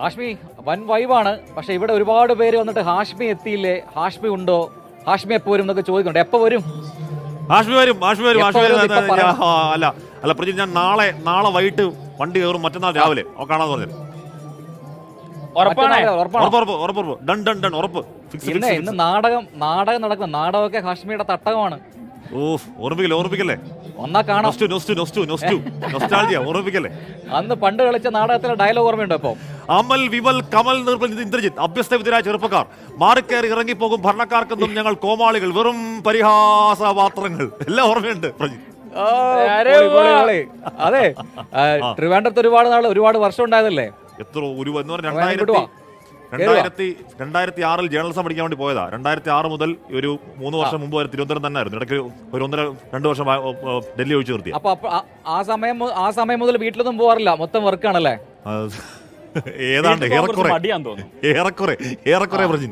ഹാഷ്മി വൻ വൈബാണ്. പക്ഷെ ഇവിടെ ഒരുപാട് പേര് വന്നിട്ട് ഹാഷ്മി എത്തിയില്ലേ, ഹാഷ്മി ഉണ്ടോ, ഹാഷ്മി എപ്പോ വരും എന്നൊക്കെ ചോദിക്കുന്നുണ്ട്. എപ്പോ വരും? ഹാഷ്മി വരും. അല്ല അല്ല പ്രജിത്ത്, ഞാൻ നാളെ വൈകിട്ട് വണ്ടി കയറും, മറ്റന്നാൾ രാവിലെ കാണാന്ന് പറഞ്ഞു. ഇന്ന് നാടകം നടക്കുന്ന നാടകമൊക്കെ ഹാഷ്മിയുടെ തട്ടകമാണ്. ഓർമ്മിക്കല്ലേ ഒന്നാ കാണാം. ഓർമ്മിക്കല്ലേ അന്ന് പണ്ട് കളിച്ച നാടകത്തിലെ ഡയലോഗ് ഓർമ്മയുണ്ടോ? ഇപ്പൊ അമൽ, വിമൽ, കമൽ, നിർബന്ധിത്, ഇന്ദ്രജിത്ത്, അഭ്യസ്തവിദ്യരായ ചെറുപ്പക്കാർ മാറിക്കയറി ഇറങ്ങിപ്പോകും, ഭരണക്കാർക്കെന്നും ഞങ്ങൾ കോമാളികൾ, വെറും പരിഹാസപാത്രങ്ങൾ, എല്ലാം ഓർമ്മയുണ്ട് പ്രജിത്ത്. അതെ, ട്രിവാൻഡ്രത്ത് ഒരുപാട് വർഷം ഉണ്ടായതല്ലേ. എത്ര ഒരു 2006 ജേർണലിസം പഠിക്കാൻ വേണ്ടി പോയതാ. 2006 മുതൽ ഒരു 3 വർഷം മുമ്പ് വരെ തിരുവനന്തപുരം തന്നെ ആയിരുന്നു. ഇടയ്ക്ക് ഒരു 1.5-2 വർഷം ഡൽഹി ഒഴിച്ചു നിർത്തി. അപ്പൊ ആ സമയം മുതൽ വീട്ടിലൊന്നും പോകാറില്ല, മൊത്തം വർക്കാണല്ലേ? ഏതാണ്ട് ഏറെക്കുറെ പ്രജിൻ.